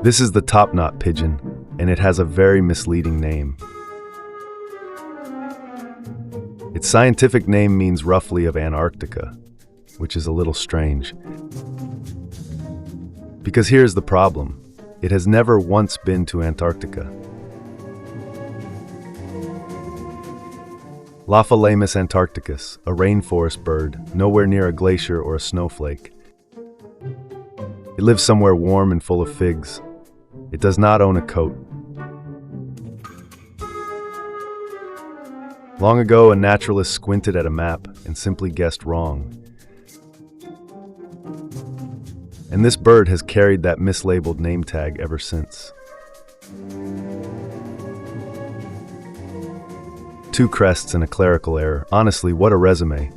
This is the Topknot pigeon, and it has a very misleading name. Its scientific name means roughly of Antarctica, which is a little strange. Because here's the problem. It has never once been to Antarctica. Lophilamus antarcticus, a rainforest bird, nowhere near a glacier or a snowflake. It lives somewhere warm and full of figs. It does not own a coat. Long ago, a naturalist squinted at a map and simply guessed wrong. And this bird has carried that mislabeled name tag ever since. 2 crests and a clerical error. Honestly, what a resume.